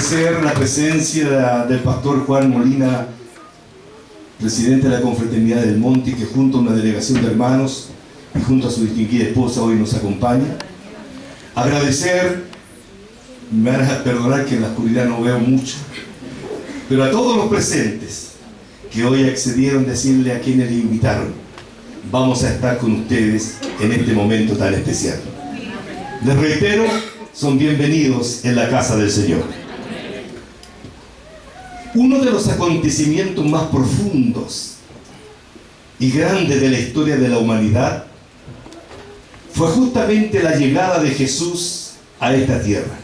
agradecer la presencia del pastor Juan Molina, presidente de la Confraternidad del Monte, que junto a una delegación de hermanos y junto a su distinguida esposa hoy nos acompaña. Agradecer, me van a perdonar que en la oscuridad no veo mucho, pero a todos los presentes que hoy accedieron a decirle a quienes le invitaron: vamos a estar con ustedes en este momento tan especial. Les reitero, son bienvenidos en la casa del Señor. Uno de los acontecimientos más profundos y grandes de la historia de la humanidad fue justamente la llegada de Jesús a esta tierra.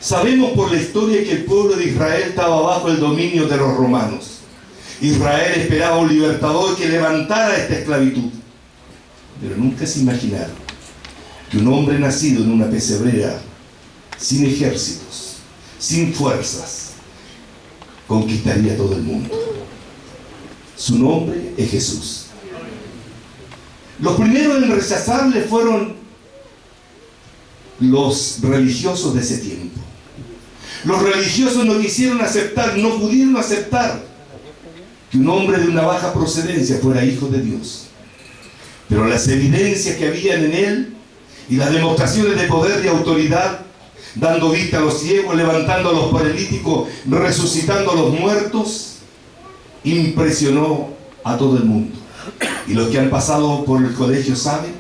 Sabemos por la historia que el pueblo de Israel estaba bajo el dominio de los romanos. Israel esperaba un libertador que levantara esta esclavitud, pero nunca se imaginaron que un hombre nacido en una pesebrera, sin ejércitos, sin fuerzas, conquistaría todo el mundo. Su nombre es Jesús. Los primeros en rechazarle fueron los religiosos de ese tiempo. Los religiosos no quisieron aceptar, no pudieron aceptar que un hombre de una baja procedencia fuera hijo de Dios. Pero las evidencias que habían en él y las demostraciones de poder y autoridad, dando vista a los ciegos, levantando a los paralíticos, resucitando a los muertos, impresionó a todo el mundo. Y los que han pasado por el colegio saben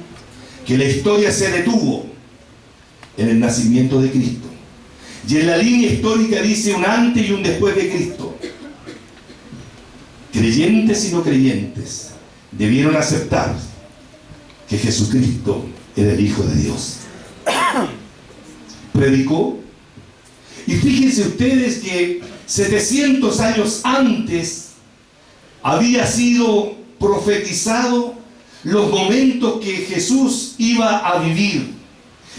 que la historia se detuvo en el nacimiento de Cristo. Y en la línea histórica dice un antes y un después de Cristo. Creyentes y no creyentes debieron aceptar que Jesucristo era el Hijo de Dios. Predicó, y fíjense ustedes que 700 años antes había sido profetizado los momentos que Jesús iba a vivir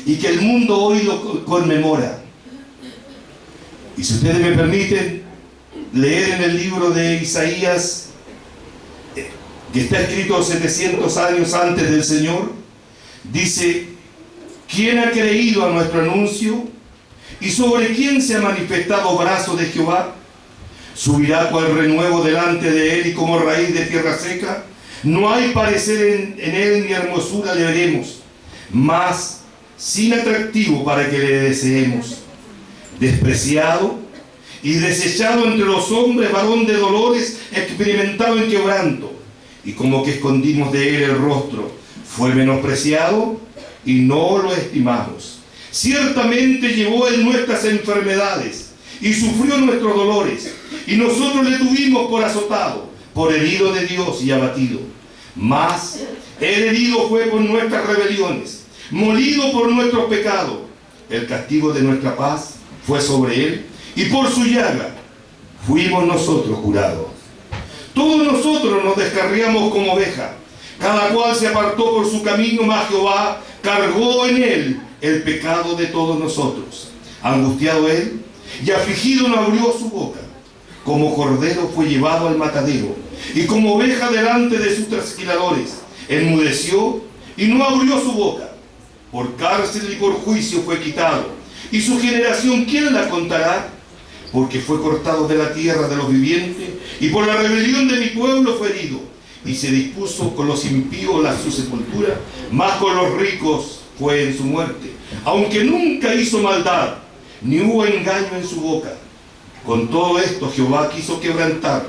y que el mundo hoy lo conmemora. Y si ustedes me permiten leer en el libro de Isaías, que está escrito 700 años antes del Señor, dice: ¿quién ha creído a nuestro anuncio? ¿Y sobre quién se ha manifestado brazo de Jehová? Subirá cual renuevo delante de él y como raíz de tierra seca. No hay parecer en él ni hermosura le veremos, mas sin atractivo para que le deseemos. Despreciado y desechado entre los hombres, varón de dolores, experimentado en quebranto. Y como que escondimos de él el rostro, fue menospreciado y no lo estimamos. Ciertamente llevó él nuestras enfermedades y sufrió nuestros dolores, y nosotros le tuvimos por azotado, por herido de Dios y abatido. Mas el herido fue por nuestras rebeliones, molido por nuestros pecados. El castigo de nuestra paz fue sobre él, y por su llaga fuimos nosotros curados. Todos nosotros nos descarriamos como oveja, cada cual se apartó por su camino, mas Jehová cargó en él el pecado de todos nosotros. Angustiado él y afligido no abrió su boca. Como cordero fue llevado al matadero, y como oveja delante de sus trasquiladores, enmudeció y no abrió su boca. Por cárcel y por juicio fue quitado, y su generación ¿quién la contará? Porque fue cortado de la tierra de los vivientes, y por la rebelión de mi pueblo fue herido. Y se dispuso con los impíos su sepultura, mas con los ricos fue en su muerte. Aunque nunca hizo maldad, ni hubo engaño en su boca. Con todo esto Jehová quiso quebrantar,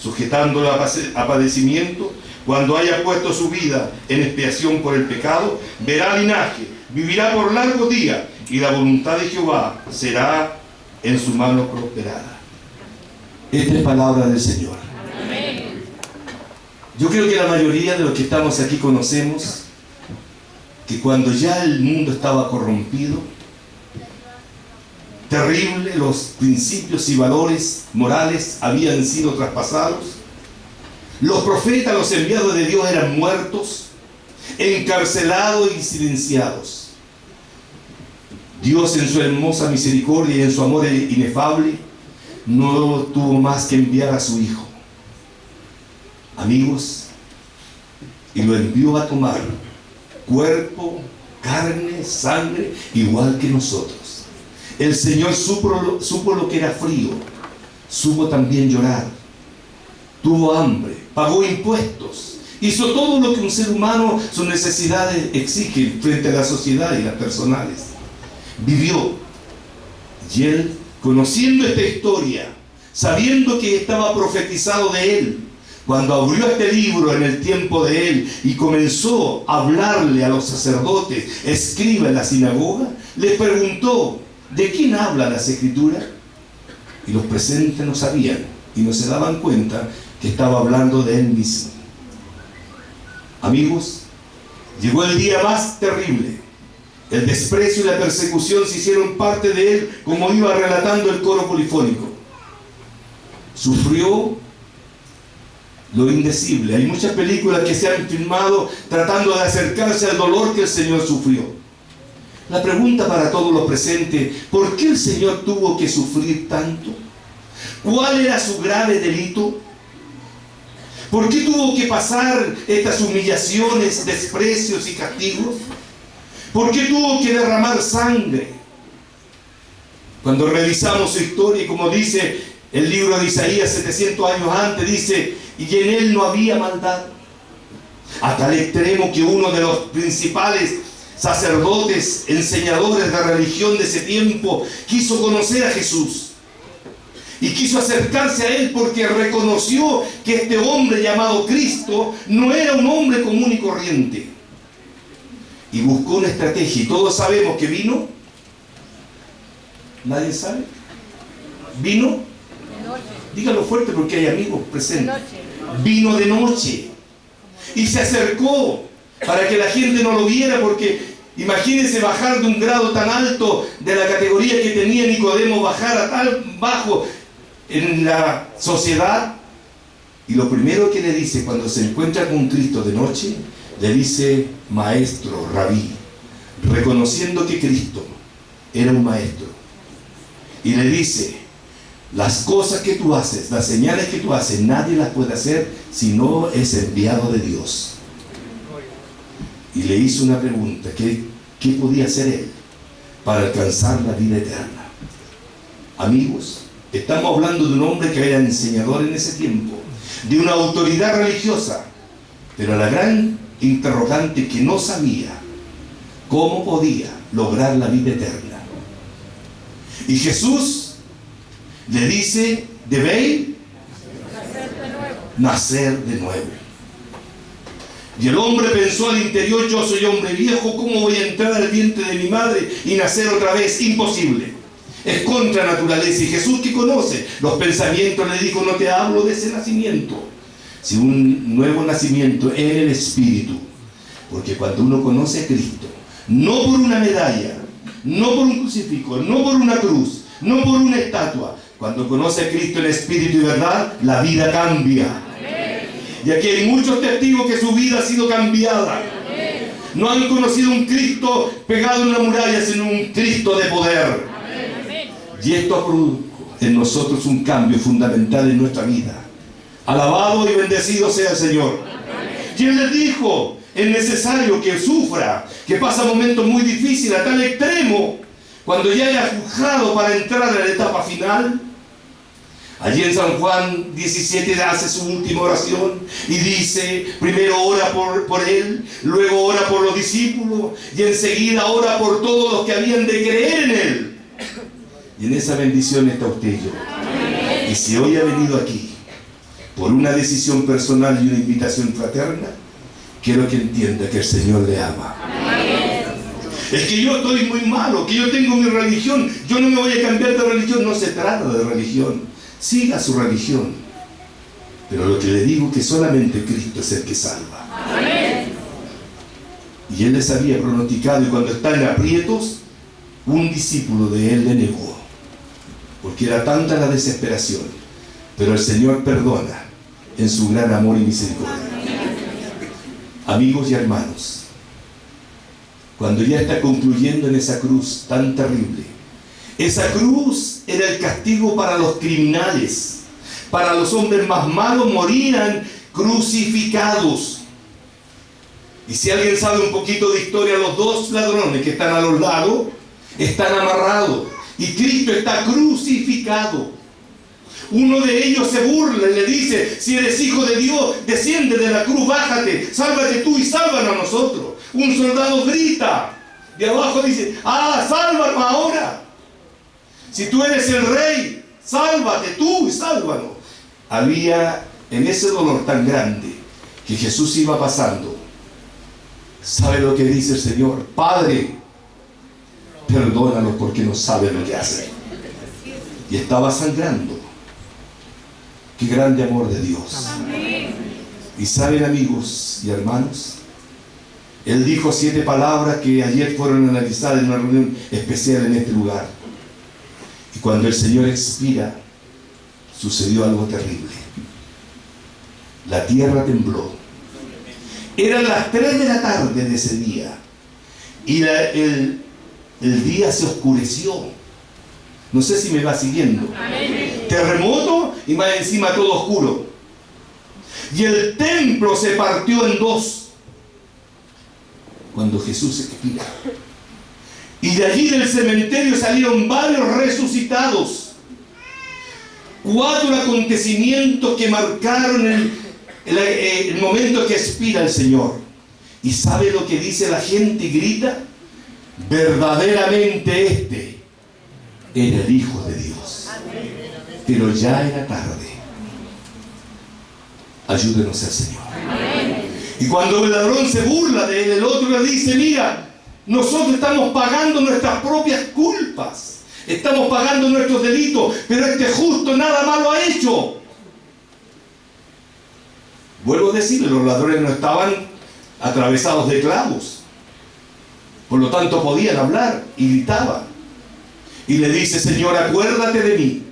sujetándolo a padecimiento. Cuando haya puesto su vida en expiación por el pecado, verá linaje, vivirá por largos días, y la voluntad de Jehová será en su mano prosperada. Esta es palabra del Señor. Amén. Yo creo que la mayoría de los que estamos aquí conocemos que cuando ya el mundo estaba corrompido, terrible, los principios y valores morales habían sido traspasados, los profetas, los enviados de Dios eran muertos, encarcelados y silenciados. Dios, en su hermosa misericordia y en su amor inefable, no tuvo más que enviar a su Hijo, amigos, y lo envió a tomar cuerpo, carne, sangre, igual que nosotros. El Señor supo lo que era frío, supo también llorar, tuvo hambre, pagó impuestos, hizo todo lo que un ser humano, sus necesidades exigen frente a la sociedad y las personales. Vivió. Y él, conociendo esta historia, sabiendo que estaba profetizado de él, cuando abrió este libro en el tiempo de él y comenzó a hablarle a los sacerdotes, escriba en la sinagoga, les preguntó: ¿de quién habla las Escrituras? Y los presentes no sabían y no se daban cuenta que estaba hablando de él mismo. Amigos, llegó el día más terrible. El desprecio y la persecución se hicieron parte de él, como iba relatando el coro polifónico. Sufrió lo indecible. Hay muchas películas que se han filmado tratando de acercarse al dolor que el Señor sufrió. La pregunta para todos los presentes: ¿por qué el Señor tuvo que sufrir tanto? ¿Cuál era su grave delito? ¿Por qué tuvo que pasar estas humillaciones, desprecios y castigos? ¿Por qué tuvo que derramar sangre? Cuando revisamos su historia, y como dice el libro de Isaías 700 años antes, dice: y en él no había maldad. A tal extremo que uno de los principales sacerdotes, enseñadores de religión de ese tiempo, quiso conocer a Jesús y quiso acercarse a él porque reconoció que este hombre llamado Cristo no era un hombre común y corriente, y buscó una estrategia. Y todos sabemos que vino. ¿Nadie sabe? ¿Vino? Dígalo fuerte porque hay amigos presentes. Vino de noche y se acercó para que la gente no lo viera, porque imagínense bajar de un grado tan alto de la categoría que tenía Nicodemo, bajar a tan bajo en la sociedad. Y lo primero que le dice cuando se encuentra con Cristo de noche, le dice: maestro, rabí, reconociendo que Cristo era un maestro. Y le dice: las cosas que tú haces, las señales que tú haces, nadie las puede hacer si no es enviado de Dios. Y le hizo una pregunta: ¿qué podía hacer él para alcanzar la vida eterna? Amigos, estamos hablando de un hombre que era enseñador en ese tiempo, de una autoridad religiosa, pero la gran interrogante que no sabía cómo podía lograr la vida eterna. Y Jesús le dice: debéis nacer de nuevo. Y el hombre pensó al interior: yo soy hombre viejo, ¿cómo voy a entrar al vientre de mi madre y nacer otra vez? Imposible. Es contra naturaleza. Y Jesús, que conoce los pensamientos, le dijo: no te hablo de ese nacimiento, sino un nuevo nacimiento en el Espíritu. Porque cuando uno conoce a Cristo, no por una medalla, no por un crucifijo, no por una cruz, no por una estatua, cuando conoce a Cristo en espíritu y verdad, la vida cambia. Y aquí hay muchos testigos que su vida ha sido cambiada. No han conocido un Cristo pegado en una muralla, sino un Cristo de poder. Y esto produjo en nosotros un cambio fundamental en nuestra vida. Alabado y bendecido sea el Señor. Y Él les dijo: es necesario que sufra, que pasa momentos muy difíciles a tal extremo, cuando ya haya juzgado para entrar a la etapa final. Allí en San Juan 17 hace su última oración y dice: primero ora por él, luego ora por los discípulos y enseguida ora por todos los que habían de creer en él. Y en esa bendición está usted y yo. Y si hoy ha venido aquí por una decisión personal y una invitación fraterna, quiero que entienda que el Señor le ama. Es que yo estoy muy malo, que yo tengo mi religión, yo no me voy a cambiar de religión. No se trata de religión, siga su religión, pero lo que le digo es que solamente Cristo es el que salva. Y Él les había pronosticado, y cuando está en aprietos, un discípulo de Él le negó, porque era tanta la desesperación. Pero el Señor perdona en su gran amor y misericordia. Amigos y hermanos, cuando ya está concluyendo en esa cruz tan terrible, esa cruz era el castigo para los criminales, para los hombres más malos, morían crucificados. Y si alguien sabe un poquito de historia, los dos ladrones que están a los lados están amarrados y Cristo está crucificado. Uno de ellos se burla y le dice: si eres hijo de Dios, desciende de la cruz, bájate, sálvate tú y sálvanos a nosotros. Un soldado grita de abajo, dice: sálvanos ahora. Si tú eres el rey, sálvate tú y sálvanos. Había en ese dolor tan grande que Jesús iba pasando. ¿Sabe lo que dice el Señor? Padre, perdónalos porque no saben lo que hacen. Y estaba sangrando. Qué grande amor de Dios. Amén. Y saben, amigos y hermanos, Él dijo 7 palabras que ayer fueron analizadas en una reunión especial en este lugar. Y cuando el Señor expira, sucedió algo terrible. La tierra tembló. Eran las 3 de la tarde de ese día. Y el día se oscureció. No sé si me va siguiendo. Amén. Terremoto y más encima todo oscuro. Y el templo se partió en 2 cuando Jesús expira. Y de allí del cementerio salieron varios resucitados. 4 acontecimientos que marcaron el momento que expira el Señor. ¿Y sabe lo que dice la gente y grita? Verdaderamente este era el Hijo de Dios. Pero ya era tarde. Ayúdenos al Señor. Y cuando el ladrón se burla de él, el otro le dice: mira, nosotros estamos pagando nuestras propias culpas, estamos pagando nuestros delitos, pero este justo nada malo ha hecho. Vuelvo a decirle, los ladrones no estaban atravesados de clavos, por lo tanto podían hablar, y gritaban. Y le dice: Señor, acuérdate de mí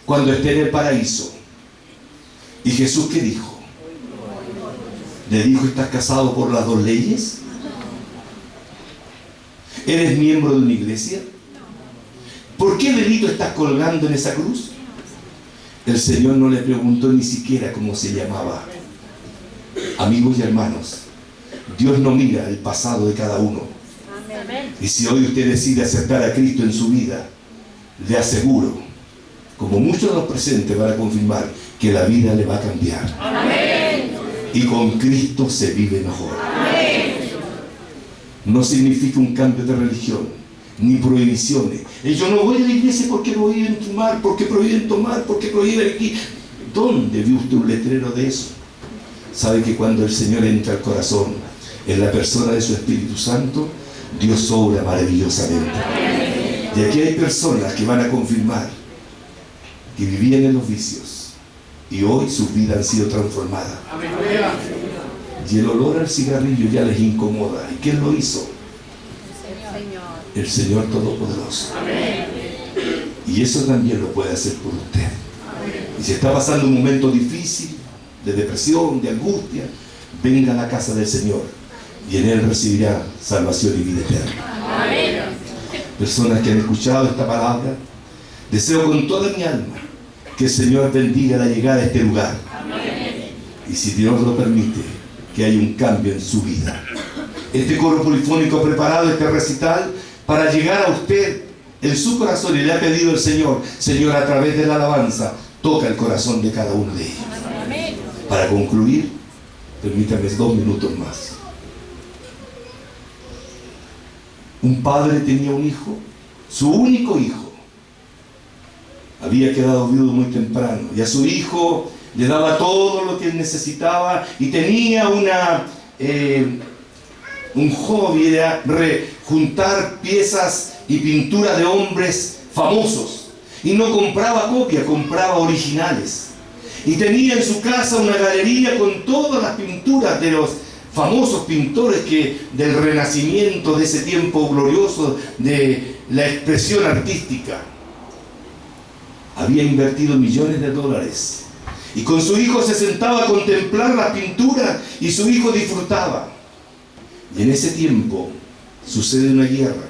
cuando esté en el paraíso. ¿Y Jesús qué dijo? Le dijo: ¿estás casado por las 2 leyes? ¿Eres miembro de una iglesia? ¿Por qué delito estás colgando en esa cruz? El Señor no le preguntó ni siquiera cómo se llamaba. Amigos y hermanos, Dios no mira el pasado de cada uno. Y si hoy usted decide aceptar a Cristo en su vida, le aseguro, como muchos de los presentes van a confirmar, que la vida le va a cambiar. Amén. Y con Cristo se vive mejor. Amén. No significa un cambio de religión, ni prohibiciones. Yo no voy a la iglesia porque prohíben fumar, porque prohíben tomar, porque prohíben aquí. ¿Dónde vio usted un letrero de eso? Sabe que cuando el Señor entra al corazón, en la persona de su Espíritu Santo, Dios obra maravillosamente. Y aquí hay personas que van a confirmar que vivían en los vicios y hoy sus vidas han sido transformadas. Y el olor al cigarrillo ya les incomoda. ¿Y quién lo hizo? El Señor Todopoderoso. Y eso también lo puede hacer por usted. Y si está pasando un momento difícil, de depresión, de angustia, venga a la casa del Señor y en Él recibirá salvación y vida eterna. Amén. Personas que han escuchado esta palabra, deseo con toda mi alma que el Señor bendiga la llegada a este lugar. Amén. Y si Dios lo permite, que haya un cambio en su vida. Este coro polifónico ha preparado este recital para llegar a usted en su corazón, y le ha pedido el Señor: Señor, a través de la alabanza, toca el corazón de cada uno de ellos. Amén. Para concluir, permítame 2 minutos más. Un padre tenía un hijo, su único hijo. Había quedado viudo muy temprano y a su hijo le daba todo lo que él necesitaba, y tenía un hobby, era juntar piezas y pinturas de hombres famosos, y no compraba copias, compraba originales. Y tenía en su casa una galería con todas las pinturas de los famosos pintores del Renacimiento, de ese tiempo glorioso de la expresión artística. Había invertido millones de dólares. Y con su hijo se sentaba a contemplar las pinturas y su hijo disfrutaba. Y en ese tiempo sucede una guerra.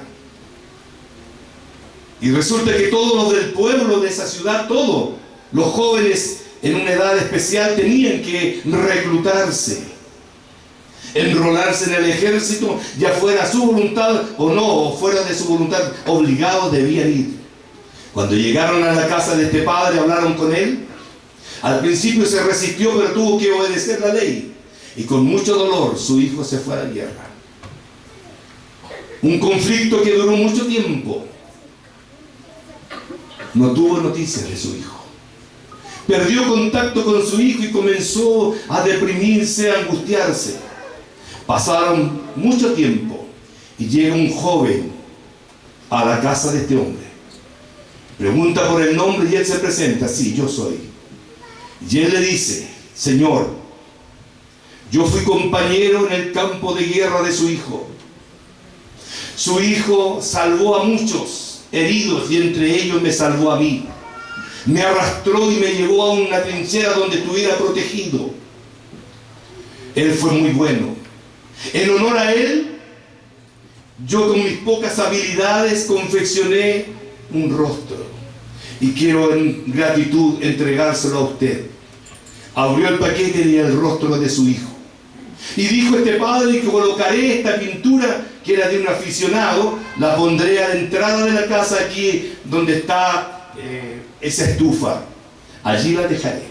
Y resulta que todos los del pueblo de esa ciudad, todos los jóvenes en una edad especial, tenían que reclutarse, enrolarse en el ejército, ya fuera su voluntad o no, o fuera de su voluntad, obligados debían ir. Cuando llegaron a la casa de este padre, hablaron con él. Al principio se resistió, pero tuvo que obedecer la ley. Y con mucho dolor su hijo se fue a la guerra. Un conflicto que duró mucho tiempo. No tuvo noticias de su hijo. Perdió contacto con su hijo y comenzó a deprimirse, a angustiarse. Pasaron mucho tiempo y llega un joven a la casa de este hombre. Pregunta por el nombre y él se presenta. Sí, yo soy. Y él le dice: Señor, yo fui compañero en el campo de guerra de su hijo. Su hijo salvó a muchos heridos y entre ellos me salvó a mí. Me arrastró y me llevó a una trinchera donde estuviera protegido. Él fue muy bueno. En honor a él, yo con mis pocas habilidades confeccioné un rostro y quiero en gratitud entregárselo a usted. Abrió el paquete y el rostro de su hijo. Y dijo este padre que colocaré esta pintura, que era de un aficionado, la pondré a la entrada de la casa, aquí donde está esa estufa. Allí la dejaré.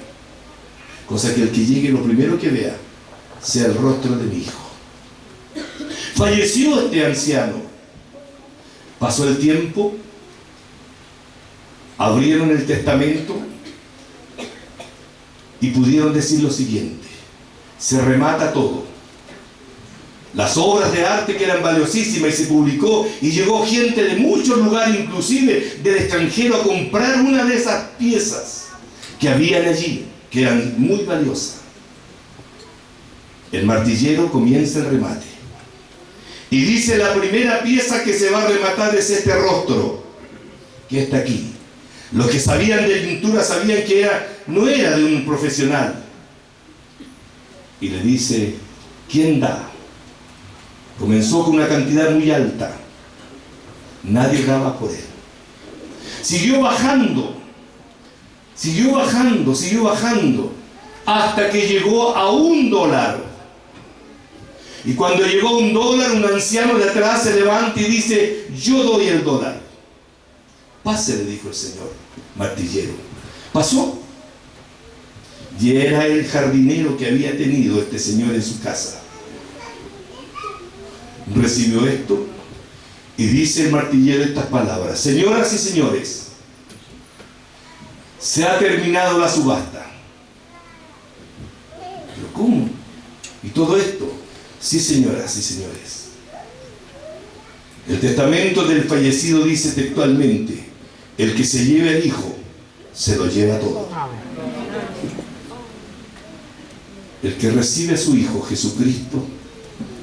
Cosa que el que llegue lo primero que vea sea el rostro de mi hijo. Falleció este anciano. Pasó el tiempo. Abrieron el testamento y pudieron decir lo siguiente: se remata todo. Las obras de arte que eran valiosísimas, y se publicó y llegó gente de muchos lugares, inclusive del extranjero, a comprar una de esas piezas que habían allí, que eran muy valiosas. El martillero comienza el remate y dice: la primera pieza que se va a rematar es este rostro que está aquí. Los que sabían de pintura sabían que no era de un profesional. Y le dice: ¿quién da? Comenzó con una cantidad muy alta. Nadie daba por él. Siguió bajando, hasta que llegó a $1. Y cuando llegó a $1, un anciano de atrás se levanta y dice: yo doy el $1. Pase, le dijo el señor martillero. Pasó. Y era el jardinero que había tenido este señor en su casa. Recibió esto y dice el martillero estas palabras: señoras y señores, se ha terminado la subasta. ¿Pero cómo? ¿Y todo esto? Sí, señoras y señores. El testamento del fallecido dice textualmente: el que se lleve al hijo se lo lleva todo. El que recibe a su hijo Jesucristo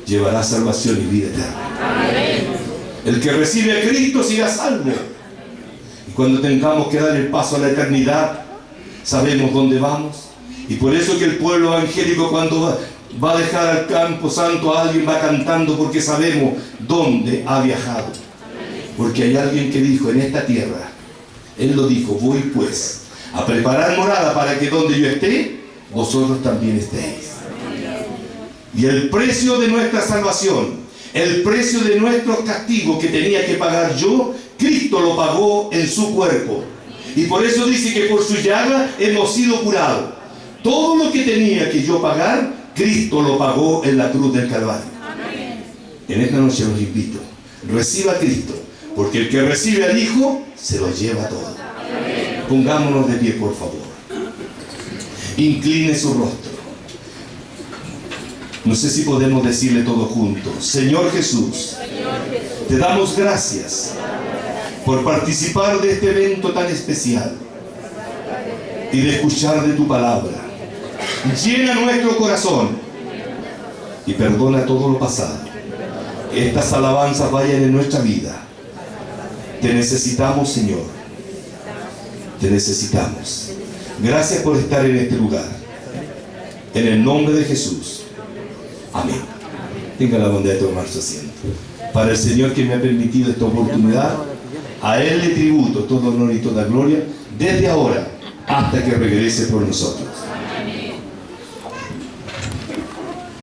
llevará salvación y vida eterna. El que recibe a Cristo será salvo. Y cuando tengamos que dar el paso a la eternidad, sabemos dónde vamos. Y por eso que el pueblo evangélico, cuando va a dejar al campo santo a alguien, va cantando, porque sabemos dónde ha viajado. Porque hay alguien que dijo: en esta tierra, él lo dijo: voy pues a preparar morada para que donde yo esté, vosotros también estéis. Y el precio de nuestra salvación, el precio de nuestros castigos que tenía que pagar yo, Cristo lo pagó en su cuerpo. Y por eso dice que por su llaga hemos sido curados. Todo lo que tenía que yo pagar, Cristo lo pagó en la cruz del Calvario. En esta noche los invito: reciba a Cristo, porque el que recibe al Hijo se lo lleva todo. Pongámonos de pie, por favor. Incline su rostro. No sé si podemos decirle todos juntos: Señor Jesús, te damos gracias por participar de este evento tan especial y de escuchar de tu palabra. Llena nuestro corazón y perdona todo lo pasado. Que estas alabanzas vayan en nuestra vida. Te necesitamos, Señor. Te necesitamos. Gracias por estar en este lugar. En el nombre de Jesús. Amén. Tenga la bondad de tomar su asiento. Para el Señor que me ha permitido esta oportunidad, a Él le tributo todo honor y toda gloria, desde ahora hasta que regrese por nosotros.